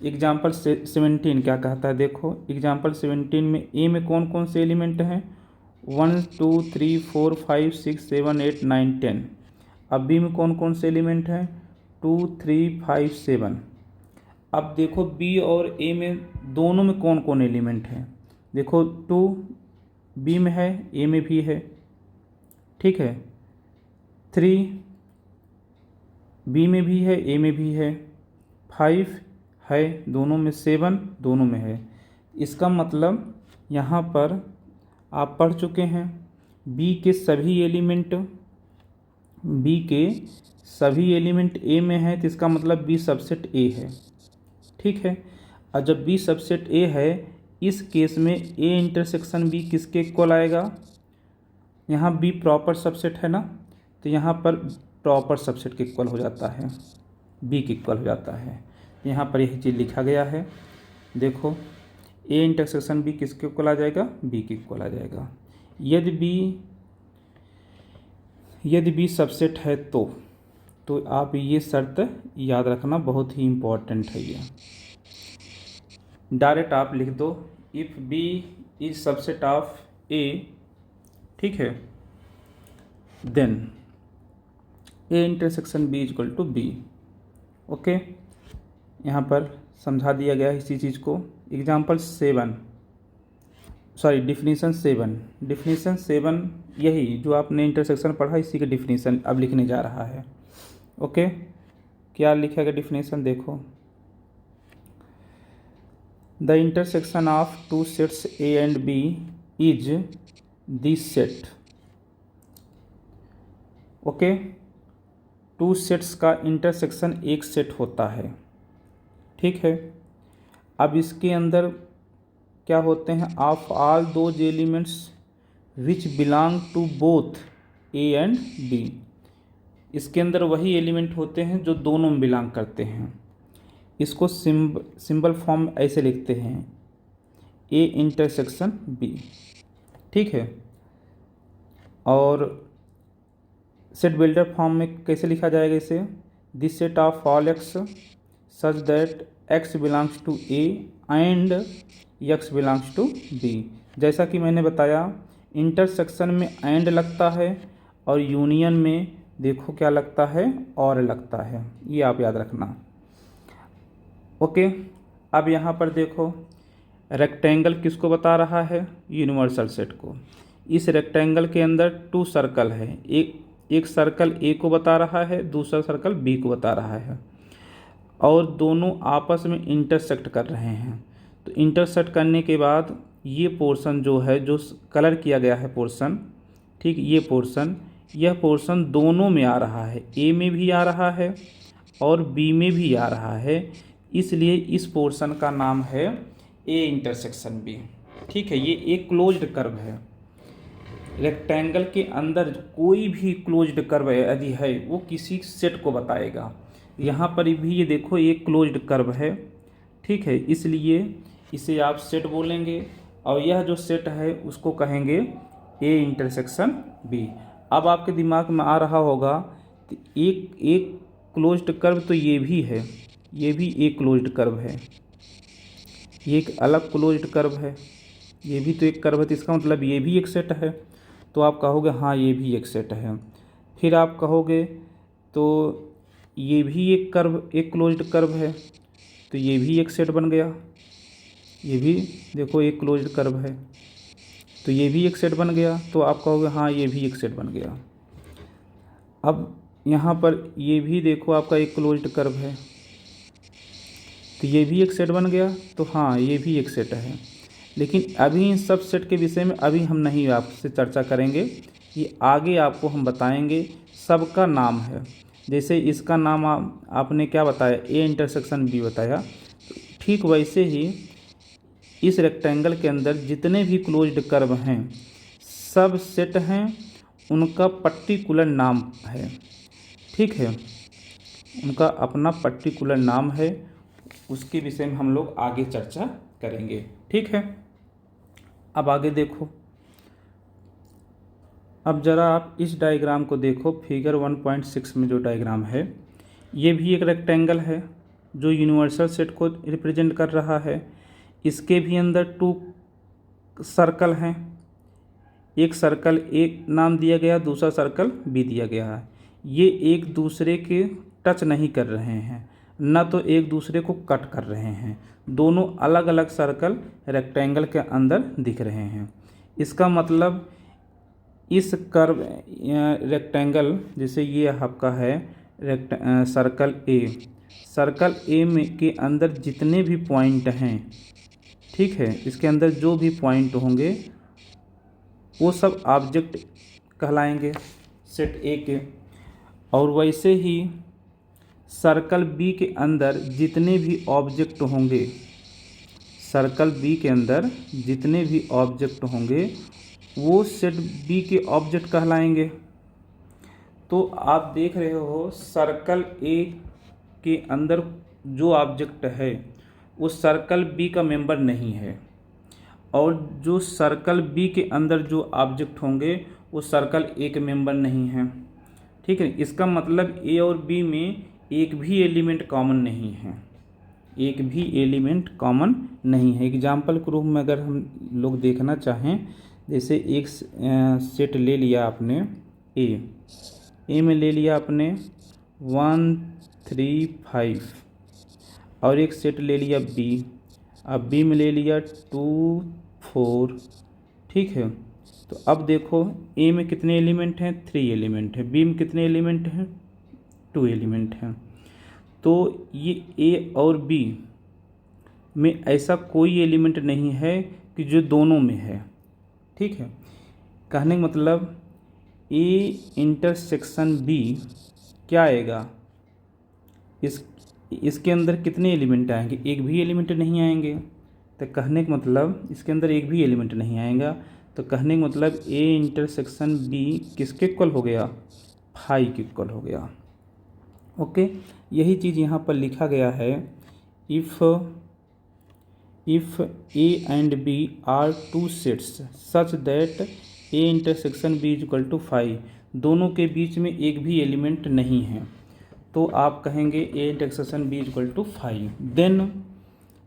एग्जाम्पल 17 क्या कहता है, देखो एग्जाम्पल 17 में ए में कौन कौन से एलिमेंट हैं, 1 2 3 4 5 6 7 8 9 10। अब बी में कौन कौन से एलिमेंट हैं, 2 3 5 7। अब देखो बी और ए में दोनों में कौन कौन एलिमेंट हैं, देखो 2 बी में है, ए में भी है। ठीक है, 3 बी में भी है, ए में भी है। 5 है दोनों में, 7 दोनों में है। इसका मतलब यहाँ पर आप पढ़ चुके हैं बी के सभी एलिमेंट ए में है, तो इसका मतलब बी सबसेट ए है। ठीक है, और जब बी सबसेट ए है, इस केस में ए इंटरसेक्शन बी किसके इक्वल आएगा, यहाँ बी प्रॉपर सबसेट है ना, तो यहाँ पर प्रॉपर सबसेट के इक्वल हो जाता है, बी के इक्वल हो जाता है। यहाँ पर यही चीज़ लिखा गया है। देखो ए इंटरसेक्शन बी किसके इक्वल आ जाएगा, बी के इक्वल आ जाएगा। यदि बी सबसेट है तो आप ये शर्त याद रखना, बहुत ही इम्पोर्टेंट है ये। डायरेक्ट आप लिख दो if B is subset of A, ठीक है, then A intersection B equal to B. Okay, यहाँ पर समझा दिया गया है इसी चीज़ को। एग्जाम्पल 7 सॉरी डिफिनीसन 7 यही जो आपने इंटरसेक्शन पढ़ा, इसी का डिफिनीसन अब लिखने जा रहा है। ओके, क्या लिखेगा डिफिनीसन, देखो the intersection of two sets A and B is this set. Okay, two sets का इंटरसेक्शन एक सेट होता है। ठीक है, अब इसके अंदर क्या होते हैं, of all those elements which belong to both A and B. इसके अंदर वही एलिमेंट होते हैं जो दोनों में बिलोंग करते हैं। इसको सिंबल फॉर्म ऐसे लिखते हैं, ए इंटरसेक्शन बी। ठीक है, और सेट बिल्डर फॉर्म में कैसे लिखा जाएगा इसे, this set of all x such that x belongs to A and X belongs to B. जैसा कि मैंने बताया, इंटरसेक्शन में एंड लगता है और यूनियन में देखो क्या लगता है, और लगता है, ये आप याद रखना। ओके, अब यहाँ पर देखो रेक्टेंगल किसको बता रहा है, यूनिवर्सल सेट को। इस रेक्टेंगल के अंदर 2 सर्कल है, एक सर्कल ए को बता रहा है, दूसरा सर्कल बी को बता रहा है, और दोनों आपस में इंटरसेक्ट कर रहे हैं। तो इंटरसेक्ट करने के बाद ये पोर्शन जो है, जो कलर किया गया है पोर्शन, ठीक, यह पोर्शन दोनों में आ रहा है, ए में भी आ रहा है और बी में भी आ रहा है, इसलिए इस पोर्शन का नाम है ए इंटरसेक्शन बी। ठीक है, ये एक क्लोज्ड कर्व है। रेक्टेंगल के अंदर कोई भी क्लोज्ड कर्व यदि है वो किसी सेट को बताएगा। यहाँ पर भी ये देखो एक क्लोज्ड कर्व है। ठीक है, इसलिए इसे आप सेट बोलेंगे, और यह जो सेट है उसको कहेंगे ए इंटरसेक्शन बी। अब आपके दिमाग में आ रहा होगा कि एक क्लोज्ड कर्व तो ये भी है, ये भी एक क्लोज्ड कर्व है, ये एक अलग क्लोज्ड कर्व है, ये भी तो एक कर्व है, तो इसका मतलब ये भी एक सेट है। तो आप कहोगे हाँ ये भी एक सेट है। फिर आप कहोगे तो ये भी एक कर्व, एक क्लोज्ड कर्व है, तो ये भी एक सेट बन गया। ये भी देखो एक क्लोज्ड कर्व है, तो ये भी एक सेट बन गया। तो आप कहोगे हाँ ये भी एक सेट बन गया। अब यहाँ पर ये भी देखो आपका एक क्लोज्ड कर्व है, तो ये भी एक सेट बन गया। तो हाँ ये भी एक सेट है। लेकिन अभी इन सब सेट के विषय में अभी हम नहीं आपसे चर्चा करेंगे, ये आगे आपको हम बताएंगे। सबका नाम है, जैसे इसका नाम आपने क्या बताया, ए इंटरसेक्शन बी बताया, ठीक वैसे ही इस रेक्टेंगल के अंदर जितने भी क्लोज्ड कर्व हैं सब सेट हैं, उनका पर्टिकुलर नाम है। ठीक है, उनका अपना पर्टिकुलर नाम है, उसके विषय में हम लोग आगे चर्चा करेंगे। ठीक है, अब आगे देखो। अब ज़रा आप इस डायग्राम को देखो, फिगर 1.6 में जो डायग्राम है, ये भी एक रेक्टेंगल है जो यूनिवर्सल सेट को रिप्रेजेंट कर रहा है। इसके भी अंदर 2 सर्कल हैं, एक सर्कल एक नाम दिया गया, दूसरा सर्कल बी दिया गया है। ये एक दूसरे के टच नहीं कर रहे हैं, न तो एक दूसरे को कट कर रहे हैं, दोनों अलग अलग सर्कल रेक्टेंगल के अंदर दिख रहे हैं। इसका मतलब इस कर्व रेक्टेंगल, जैसे ये आपका है सर्कल ए में के अंदर जितने भी पॉइंट हैं, ठीक है, इसके अंदर जो भी पॉइंट होंगे वो सब ऑब्जेक्ट कहलाएंगे सेट ए के। और वैसे ही सर्कल बी के अंदर जितने भी ऑब्जेक्ट होंगे, सर्कल बी के अंदर जितने भी ऑब्जेक्ट होंगे वो सेट बी के ऑब्जेक्ट कहलाएंगे। तो आप देख रहे हो सर्कल ए के अंदर जो ऑब्जेक्ट है वो सर्कल बी का मेंबर नहीं है, और जो सर्कल बी के अंदर जो ऑब्जेक्ट होंगे वो सर्कल ए के मेंबर नहीं हैं। ठीक है, इसका मतलब ए और बी में एक भी एलिमेंट कॉमन नहीं है, एक भी एलिमेंट कॉमन नहीं है। एग्जाम्पल के रूप में अगर हम लोग देखना चाहें, जैसे एक सेट ले लिया आपने ए में ले लिया आपने 1 3 5, और एक सेट ले लिया बी, अब बी में ले लिया 2 4। ठीक है, तो अब देखो ए में कितने एलिमेंट हैं, 3 एलिमेंट हैं, बी में कितने एलिमेंट हैं, 2 एलिमेंट हैं। तो ये ए और बी में ऐसा कोई एलिमेंट नहीं है कि जो दोनों में है। ठीक है, कहने का मतलब ए इंटरसेक्शन बी क्या आएगा, इसके अंदर कितने एलिमेंट आएंगे, एक भी एलिमेंट नहीं आएंगे। तो कहने का मतलब इसके अंदर एक भी एलिमेंट नहीं आएगा, तो कहने का मतलब ए इंटरसेक्शन बी किसके इक्वल हो गया, 5 के इक्वल हो गया। ओके, यही चीज़ यहाँ पर लिखा गया है, if A and B are 2 sets such that A intersection B is equal to 5, दोनों के बीच में एक भी एलिमेंट नहीं है, तो आप कहेंगे A intersection B is equal to 5,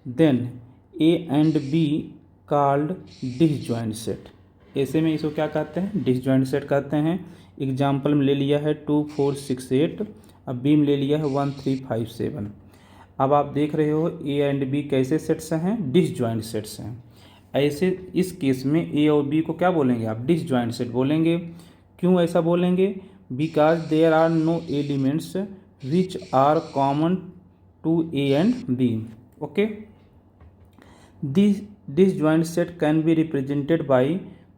then A and B called disjoint set. ऐसे में इसको क्या कहते हैं, डिसजॉइंट सेट कहते हैं। एग्जाम्पल में ले लिया है 2 4 6 8, अब बी में ले लिया है 1 3 5 7। अब आप देख रहे हो ए एंड बी कैसे सेट्स हैं, डिसजॉइंट सेट्स हैं। ऐसे इस केस में ए और बी को क्या बोलेंगे आप, डिसजॉइंट सेट बोलेंगे। क्यों ऐसा बोलेंगे, because there are no elements which are common to A and B. Okay, this disjoint set can be represented by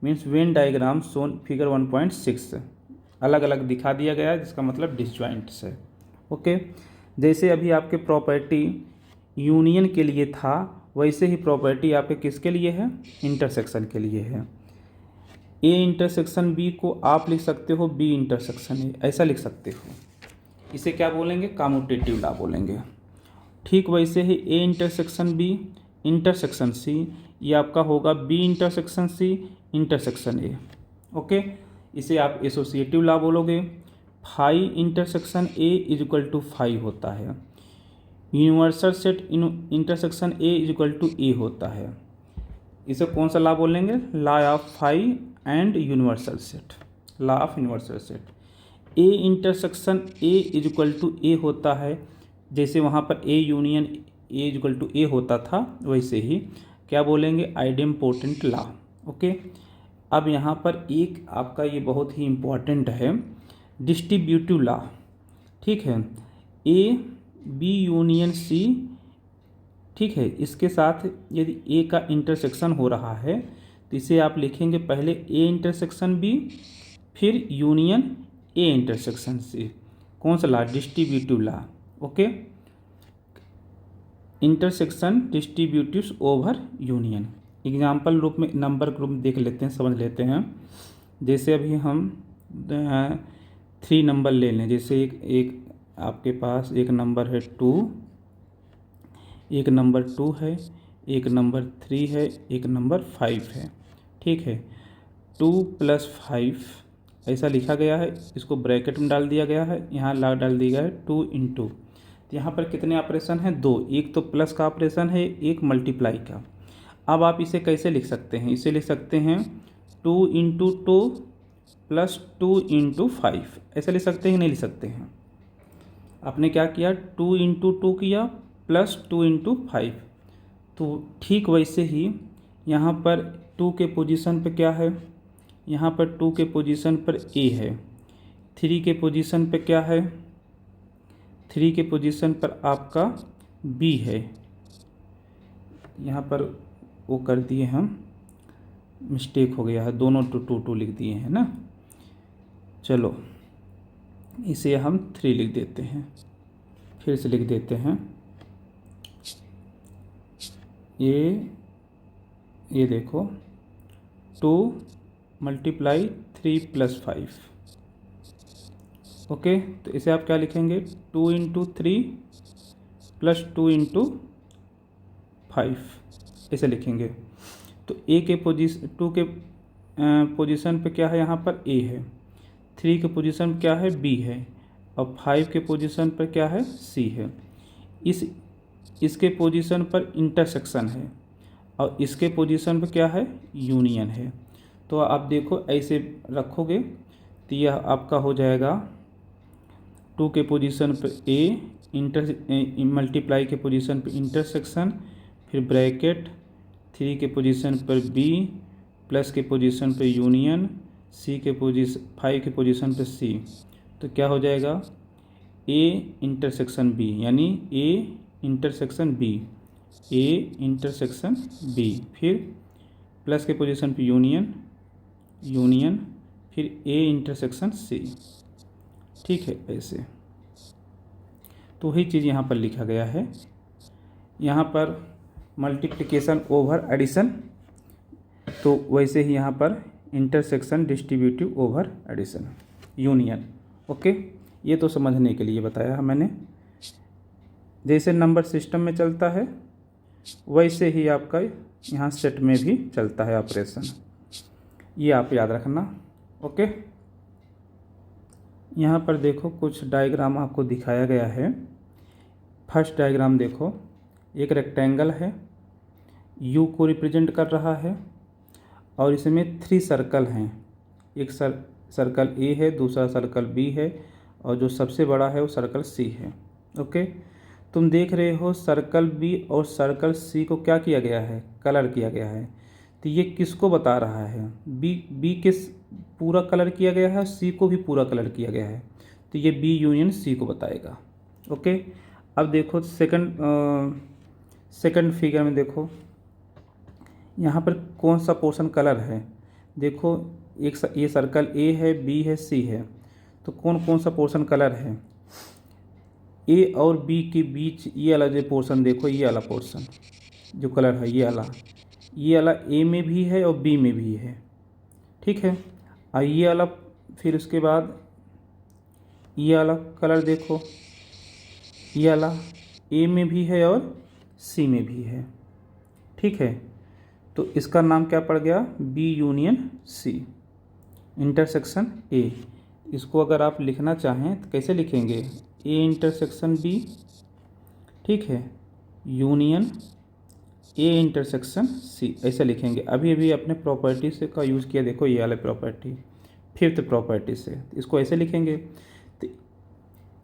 means Venn diagram shown figure 1.6, अलग अलग दिखा दिया गया है, जिसका मतलब डिसजॉइंट्स है। ओके, जैसे अभी आपके प्रॉपर्टी यूनियन के लिए था, वैसे ही प्रॉपर्टी आपके किसके लिए है, इंटरसेक्शन के लिए है। ए इंटरसेक्शन बी को आप लिख सकते हो बी इंटरसेक्शन ए, ऐसा लिख सकते हो। इसे क्या बोलेंगे, कम्यूटेटिव लॉ बोलेंगे। ठीक वैसे ही A intersection B intersection C, ये आपका होगा B intersection C intersection A. Okay, इसे आप एसोसिएटिव लॉ बोलोगे। Phi intersection A is equal to phi होता है। Universal set intersection A is equal to A होता है। इसे कौन सा लॉ बोलेंगे? Law of phi and universal set, law of universal set. A intersection A is equal to A होता है, जैसे वहाँ पर ए union A is equal to A होता था, वैसे ही क्या बोलेंगे? Idempotent law. ओके, अब यहाँ पर एक आपका ये बहुत ही इम्पोर्टेंट है, डिस्ट्रीब्यूटिव लॉ। ठीक है, ए बी यूनियन सी, ठीक है, इसके साथ यदि ए का इंटरसेक्शन हो रहा है तो इसे आप लिखेंगे पहले ए इंटरसेक्शन बी, फिर यूनियन ए इंटरसेक्शन सी। कौन सा law? Distributive law. Okay, intersection distributives over union. Example रूप में नंबर ग्रुप देख लेते हैं, समझ लेते हैं। जैसे अभी हम 3 नंबर ले लें, जैसे एक आपके पास एक नंबर है 2, एक नंबर 2 है, एक नंबर 3 है, एक नंबर 5 है। ठीक है, 2 + 5 ऐसा लिखा गया है, इसको ब्रैकेट में डाल दिया गया है, यहाँ ला डाल दिया गया है 2 × 2। तो यहाँ पर कितने ऑपरेशन हैं? 2। एक तो प्लस का ऑपरेशन है, एक मल्टीप्लाई का। अब आप इसे कैसे लिख सकते हैं? इसे लिख सकते हैं 2 × 2 + 2 × 5। ऐसे लिख सकते हैं, नहीं लिख सकते हैं? आपने क्या किया? 2 × 2 किया + 2 × 5। तो ठीक वैसे ही यहाँ पर 2 के पोजीशन पे क्या है? यहाँ पर 2 के पोजीशन पर ए है, 3 के पोजीशन पे क्या है? 3 के पोजीशन पर आपका बी है। यहाँ पर वो कर दिए हम, मिस्टेक हो गया है, दोनों 2 लिख दिए हैं ना। चलो इसे हम 3 लिख देते हैं, फिर से लिख देते हैं। ये देखो 2 × 3 + 5। ओके, तो इसे आप क्या लिखेंगे? 2 × 3 + 2 × 5 ऐसे लिखेंगे। तो ए के 2 के पोजीशन पे क्या है? यहाँ पर ए है, 3 के पोजीशन पे क्या है? बी है, और 5 के पोजीशन पर क्या है? सी है। इसके पोजीशन पर इंटरसेक्शन है, और इसके पोजीशन पर क्या है? यूनियन है। तो आप देखो ऐसे रखोगे तो यह आपका हो जाएगा 2 के पोजीशन पर ए मल्टीप्लाई के पोजीशन पर इंटरसेक्शन, फिर ब्रैकेट, 3 के पोजीशन पर बी, प्लस के पोजीशन पर यूनियन, 5 के पोजीशन पर सी। तो क्या हो जाएगा? ए इंटरसेक्शन बी, यानी A intersection B, A intersection B, फिर प्लस के पोजीशन पे यूनियन, फिर ए इंटरसेक्शन सी। ठीक है, ऐसे। तो वही चीज़ यहाँ पर लिखा गया है। यहाँ पर मल्टीप्लिकेशन ओवर एडिशन, तो वैसे ही यहाँ पर intersection distributive over addition, union. Okay, ये तो समझने के लिए बताया है मैंने। जैसे नंबर सिस्टम में चलता है वैसे ही आपका यहाँ सेट में भी चलता है ऑपरेशन, ये आप याद रखना। ओके, यहाँ पर देखो कुछ डायग्राम आपको दिखाया गया है। फर्स्ट डायग्राम देखो, एक रेक्टेंगल है, यू को रिप्रेजेंट कर रहा है, और इसमें 3 सर्कल हैं। एक सर्कल ए है, दूसरा सर्कल बी है, और जो सबसे बड़ा है वो सर्कल सी है। ओके, तुम देख रहे हो सर्कल बी और सर्कल सी को क्या किया गया है? कलर किया गया है। तो ये किसको बता रहा है? बी के पूरा कलर किया गया है, सी को भी पूरा कलर किया गया है, तो ये बी यूनियन सी को बताएगा। ओके, अब देखो सेकंड फिगर में देखो, यहाँ पर कौन सा पोर्शन कलर है? देखो ये सर्कल ए है, बी है, सी है, तो कौन कौन सा पोर्शन कलर है? ए और बी के बीच ये वाला जो पोर्शन देखो, ये वाला पोर्शन जो कलर है, ये वाला ए में भी है और बी में भी है। ठीक है, और ये वाला, फिर उसके बाद ये वाला कलर देखो, ये वाला ए में भी है और सी में भी है। ठीक है, तो इसका नाम क्या पड़ गया? B union C, intersection A. इसको अगर आप लिखना चाहें तो कैसे लिखेंगे, ए इंटरसेक्शन बी, ठीक है, यूनियन ए इंटरसेक्शन सी, ऐसे लिखेंगे। अभी अभी अपने प्रॉपर्टी से का यूज़ किया, देखो ये वाला प्रॉपर्टी, फिफ्थ प्रॉपर्टी से, इसको ऐसे लिखेंगे। तो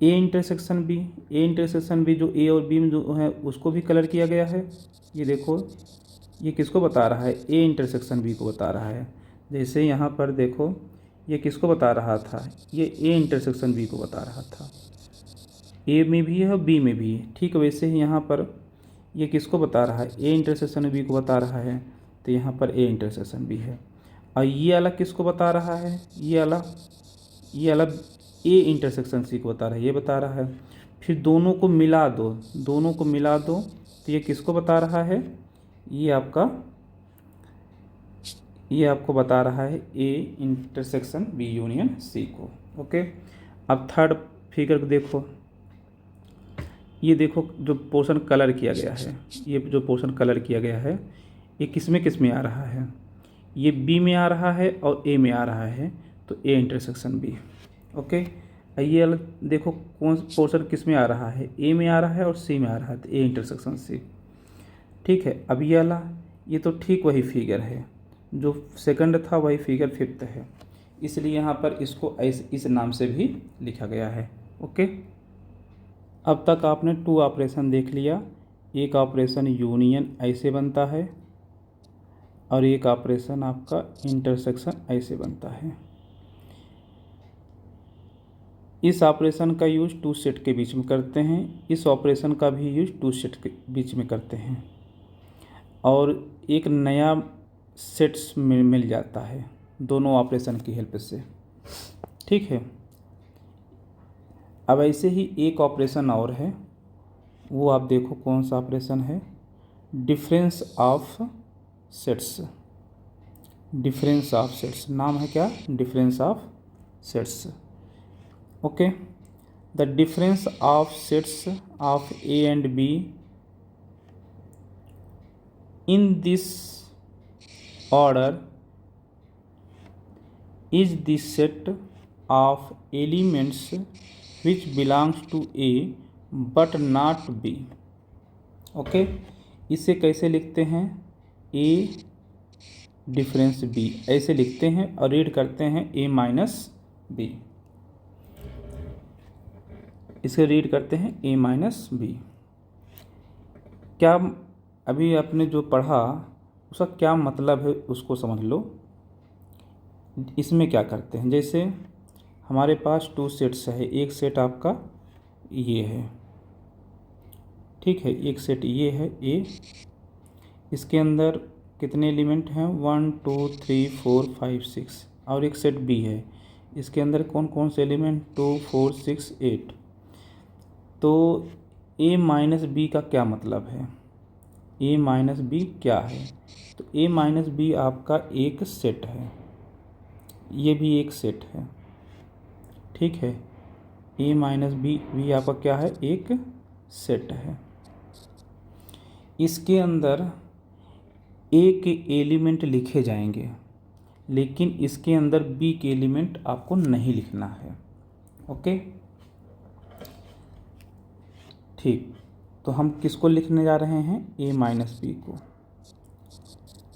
A intersection B, A intersection B जो ए और बी में जो है उसको भी कलर किया गया है। ये देखो ये किसको बता रहा है, ए इंटरसेक्शन बी को बता रहा है। जैसे यहाँ पर देखो ये किसको बता रहा था, ये ए इंटरसेक्शन बी को बता रहा था। ए में भी है और बी में भी है, ठीक वैसे ही यहाँ पर ये किसको बता रहा है, ए इंटरसेक्शन बी को बता रहा है, तो यहाँ पर ए इंटरसेक्शन बी है। और ये अलग किसको बता रहा है, ये अलग ए इंटरसेक्शन सी को बता रहा है, ये बता रहा है। फिर दोनों को मिला दो, दोनों को मिला दो तो ये किसको बता रहा है, ये आपको बता रहा है A intersection B union C को। ओके, अब थर्ड फिगर देखो, ये देखो जो पोर्शन कलर किया गया है, ये जो पोर्शन कलर किया गया है ये किस में आ रहा है, ये बी में आ रहा है और ए में आ रहा है, तो ए इंटरसेक्शन बी। ओके, ये अलग देखो कौन पोर्शन किस में आ रहा है, ए में आ रहा है और सी में आ रहा है, तो ए इंटरसेक्शन सी। ठीक है, अब ये वाला, ये तो ठीक वही फिगर है जो सेकंड था, वही फिगर फिफ्थ है, इसलिए यहाँ पर इसको इस नाम से भी लिखा गया है। ओके, अब तक आपने 2 ऑपरेशन देख लिया। एक ऑपरेशन यूनियन ऐसे बनता है और एक ऑपरेशन आपका इंटरसेक्शन ऐसे बनता है। इस ऑपरेशन का यूज 2 सेट के बीच में करते हैं, इस ऑपरेशन का भी यूज 2 सेट के बीच में करते हैं, और एक नया सेट्स में मिल जाता है दोनों ऑपरेशन की हेल्प से। ठीक है, अब ऐसे ही एक ऑपरेशन और है, वो आप देखो कौन सा ऑपरेशन है, difference of sets. Difference of sets नाम है क्या, difference of sets. Okay, the difference of sets of A and be in this order is the set of elements which belongs to A but not B। Okay, इसे कैसे लिखते हैं, A डिफरेंस B ऐसे लिखते हैं और रीड करते हैं A माइनस B, इसे रीड करते हैं A माइनस B। क्या अभी आपने जो पढ़ा उसका क्या मतलब है उसको समझ लो। इसमें क्या करते हैं, जैसे हमारे पास 2 सेट्स है, एक सेट आपका ये है, ठीक है, एक सेट ये है ए, इसके अंदर कितने एलिमेंट हैं, 1 2 3 4 5 6, और एक सेट बी है, इसके अंदर कौन कौन से एलिमेंट, 2 4 6 8। तो ए माइनस बी का क्या मतलब है, ए माइनस बी क्या है, तो ए माइनस बी आपका एक सेट है, ये भी एक सेट है। ठीक है, ए माइनस बी आपका क्या है, एक सेट है। इसके अंदर ए के एलिमेंट लिखे जाएंगे, लेकिन इसके अंदर बी के एलिमेंट आपको नहीं लिखना है। ओके, ठीक, तो हम किसको लिखने जा रहे हैं, ए माइनस बी को।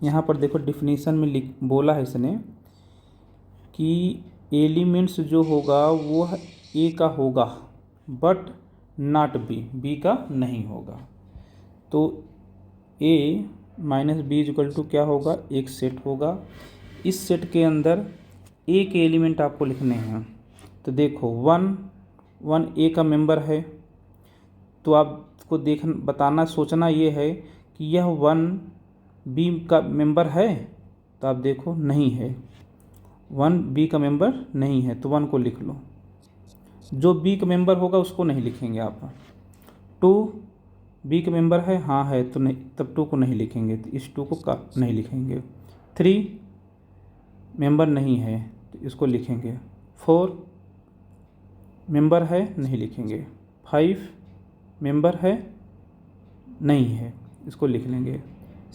यहाँ पर देखो डिफिनीशन में बोला है इसने कि एलिमेंट्स जो होगा वो ए का होगा बट नॉट बी का नहीं होगा। तो ए माइनस बी इक्वल टू क्या होगा, एक सेट होगा, इस सेट के अंदर ए के एलिमेंट आपको लिखने हैं। तो देखो 1 ए का मेंबर है, तो आपको बताना सोचना ये है कि यह 1 बी का मेंबर है, तो आप देखो नहीं है, 1 बी का मेंबर नहीं है, तो 1 को लिख लो, जो बी का मेंबर होगा उसको नहीं लिखेंगे आप। 2 बी का मेंबर है, हाँ है, तो नहीं, तब 2 को नहीं लिखेंगे, तो इस 2 को नहीं लिखेंगे। 3 मेंबर नहीं है, तो इसको लिखेंगे। 4 मेंबर है, नहीं लिखेंगे। 5 मेंबर है, नहीं है, इसको लिख लेंगे।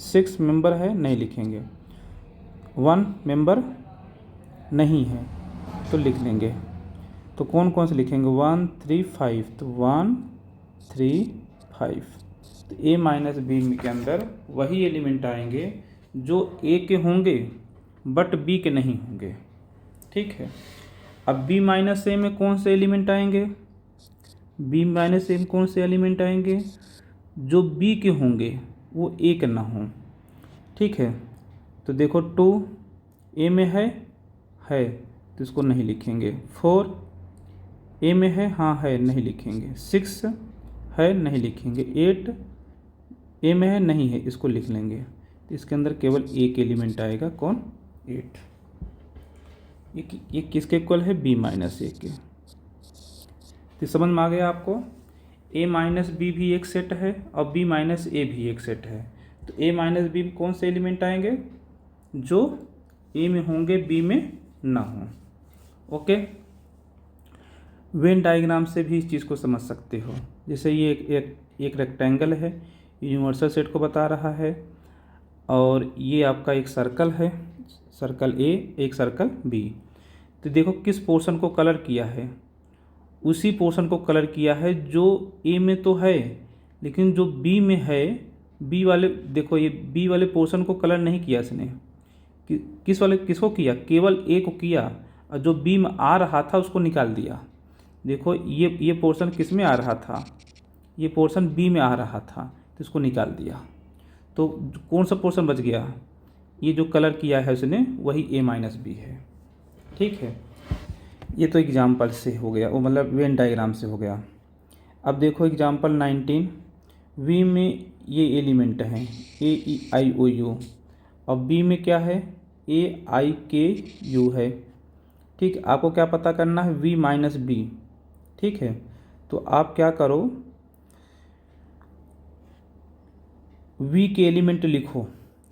6 मेंबर है, नहीं लिखेंगे। 1 मेंबर नहीं है, तो लिख लेंगे। तो कौन कौन से लिखेंगे 1 3 5, तो 1 3 5। तो ए माइनस बी के अंदर वही एलिमेंट आएंगे जो ए के होंगे बट बी के नहीं होंगे। ठीक है, अब बी माइनस ए में कौन से एलिमेंट आएंगे, बी माइनस ए में कौन से एलिमेंट आएंगे जो बी के होंगे वो ए के ना हों। ठीक है, तो देखो 2 ए में है तो इसको नहीं लिखेंगे। 4 ए में है, हाँ है, नहीं लिखेंगे। 6 है, नहीं लिखेंगे। 8 ए में है, नहीं है, इसको लिख लेंगे। तो इसके अंदर केवल एक एलिमेंट आएगा, कौन 8। ये किसके इक्वल है, बी माइनस ए के। तो समझ में आ गया आपको, ए माइनस बी भी एक सेट है और बी माइनस ए भी एक सेट है। तो ए माइनस बी में कौन से एलिमेंट आएंगे जो ए में होंगे बी में ना हों। ओके, वेन डायग्राम से भी इस चीज़ को समझ सकते हो। जैसे ये एक रेक्टेंगल है, यूनिवर्सल सेट को बता रहा है, और ये आपका एक सर्कल है, सर्कल ए, एक सर्कल बी। तो देखो किस पोर्शन को कलर किया है, उसी पोर्शन को कलर किया है जो ए में तो है लेकिन जो बी में है, बी वाले, देखो ये बी वाले पोर्शन को कलर नहीं किया इसने, किसको किया, केवल ए को किया, और जो बी में आ रहा था उसको निकाल दिया। देखो ये पोर्शन किस में आ रहा था, ये पोर्शन बी में आ रहा था, तो इसको निकाल दिया। तो कौन सा पोर्शन बच गया, ये जो कलर किया है उसने वही ए माइनस बी है। ठीक है, ये तो एग्जाम्पल से हो गया, वो मतलब वेन डायग्राम से हो गया। अब देखो एग्जाम्पल 19, वी में ये एलिमेंट हैं ए ई आई ओ यू, और बी में क्या है, ए आई के यू है। ठीक, आपको क्या पता करना है, वी माइनस बी। ठीक है, तो आप क्या करो, वी के एलिमेंट लिखो,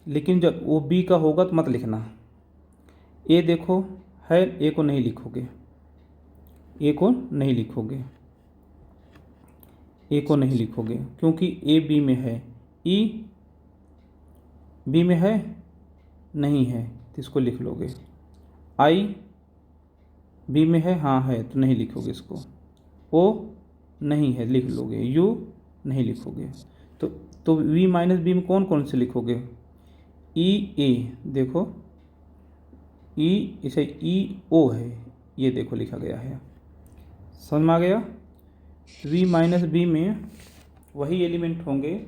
लेकिन जब वो बी का होगा तो मत लिखना। ए देखो है, ए को नहीं लिखोगे, ए को नहीं लिखोगे, ए को नहीं लिखोगे क्योंकि ए बी में है, ई बी में है नहीं है, तो इसको लिख लोगे। आई बी में है, हाँ है, तो नहीं लिखोगे इसको। ओ नहीं है, लिख लोगे। यू नहीं लिखोगे। तो वी माइनस बी में कौन कौन से लिखोगे, ई ए, देखो ई, इसे ई ओ है, ये देखो लिखा गया है, समझ में आ गया। वी माइनस बी में वही एलिमेंट होंगे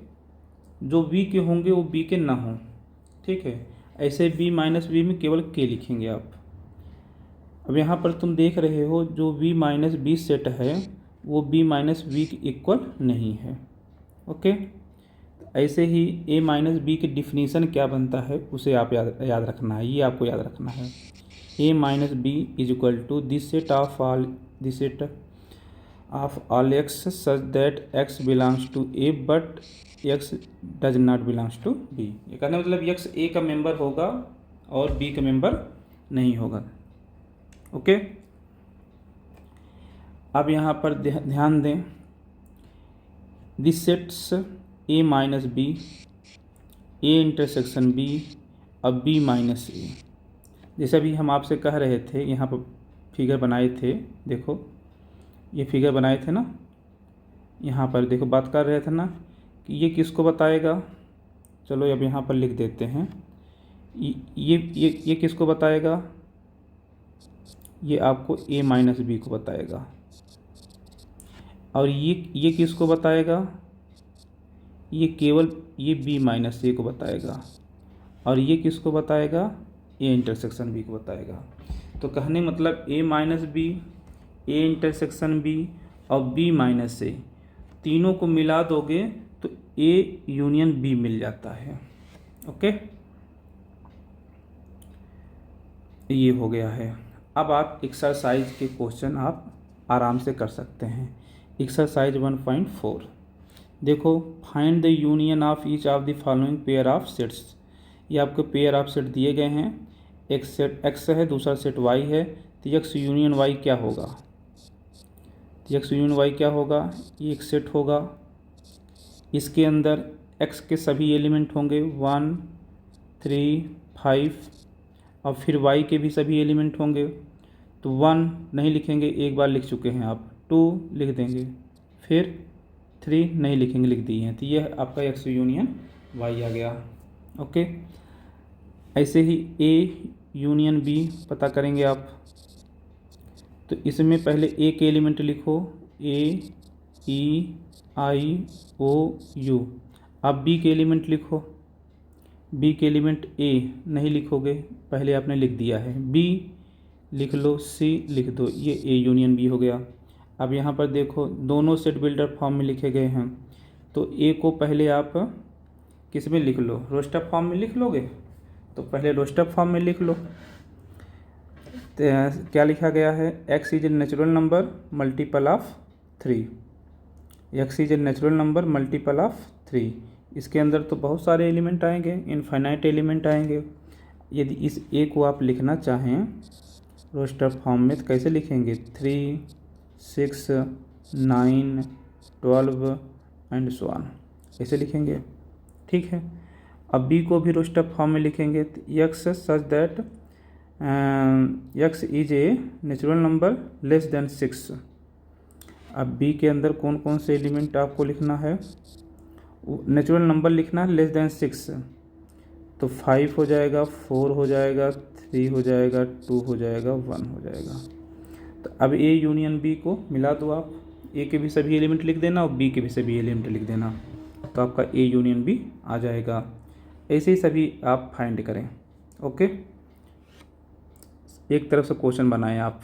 जो बी के होंगे वो बी के ना हों। ठीक है, ऐसे बी माइनस बी में केवल के लिखेंगे आप। अब यहाँ पर तुम देख रहे हो जो वी माइनस बी सेट है वो बी माइनस बी के इक्वल नहीं है। ओके, ऐसे ही ए माइनस बी की डिफिनीसन क्या बनता है उसे आप याद रखना है, ये आपको याद रखना है। A minus B is equal to this set of all x such that x belongs to A but x does not belongs to B. ये कहने मतलब एक्स ए का मेंबर होगा और बी का मेंबर नहीं होगा। ओके, अब यहाँ पर ध्यान दें, this sets A minus B, A intersection B, अब बी माइनस ए। जैसे अभी हम आपसे कह रहे थे, यहाँ पर फिगर बनाए थे, देखो ये फिगर बनाए थे ना, यहाँ पर देखो बात कर रहे थे ना कि ये किसको बताएगा। चलो अब यहाँ पर लिख देते हैं, ये किसको बताएगा, ये आपको ए माइनस बी को बताएगा। और ये किसको बताएगा, ये केवल ये बी माइनस ए को बताएगा। और ये किसको बताएगा, ए इंटरसेक्शन बी को बताएगा। तो कहने मतलब A minus B, A intersection B और बी माइनस ए, तीनों को मिला दोगे तो ए यूनियन बी मिल जाता है। ओके, ये हो गया है। अब आप एक्सरसाइज के क्वेश्चन आप आराम से कर सकते हैं। एक्सरसाइज 1.4 देखो, find the union of each of the following pair of sets. ये आपको पेयर ऑफ सेट दिए गए हैं, एक सेट एक्स है, दूसरा सेट वाई है, तो एक्स यूनियन वाई क्या होगा, तो एक्स यूनियन वाई क्या होगा, ये एक सेट होगा, इसके अंदर एक्स के सभी एलिमेंट होंगे 1 3 5 और फिर वाई के भी सभी एलिमेंट होंगे। तो 1 नहीं लिखेंगे, एक बार लिख चुके हैं आप, 2 लिख देंगे, फिर 3 नहीं लिखेंगे, लिख दिए हैं। तो यह आपका एक्स यूनियन वाई आ गया। ओके, ऐसे ही ए यूनियन बी पता करेंगे आप। तो इसमें पहले ए के एलिमेंट लिखो, ए ई आई ओ यू। अब बी के एलिमेंट लिखो, बी के एलिमेंट ए नहीं लिखोगे, पहले आपने लिख दिया है, बी लिख लो, सी लिख दो, ये ए यूनियन बी हो गया। अब यहाँ पर देखो दोनों सेट बिल्डर फॉर्म में लिखे गए हैं, तो ए को पहले आप किस में लिख लो, रोस्टर फॉर्म में लिख लोगे, तो पहले रोस्टर फॉर्म में लिख लो। तो क्या लिखा गया है, x is a natural number multiple of 3, x is a natural number multiple of 3। इसके अंदर तो बहुत सारे एलिमेंट आएंगे, इनफाइनाइट एलिमेंट आएंगे। यदि इस ए को आप लिखना चाहें रोस्टर फॉर्म में तो कैसे लिखेंगे, 3, 6, 9, 12 एंड सो ऑन, ऐसे लिखेंगे। ठीक है, अब बी को भी रोस्टर फॉर्म में लिखेंगे, x such that x is a natural number less than 6। अब बी के अंदर कौन कौन से एलिमेंट आपको लिखना है, नेचुरल नंबर लिखना है लेस देन 6, तो 5 हो जाएगा, 4 हो जाएगा, 3 हो जाएगा, 2 हो जाएगा, 1 हो जाएगा। तो अब ए यूनियन बी को मिला दो आप, ए के भी सभी एलिमेंट लिख देना और बी के भी सभी एलिमेंट लिख देना, तो आपका ए यूनियन बी आ जाएगा। ऐसे ही सभी आप फाइंड करें। ओके, एक तरफ से क्वेश्चन बनाएं आप।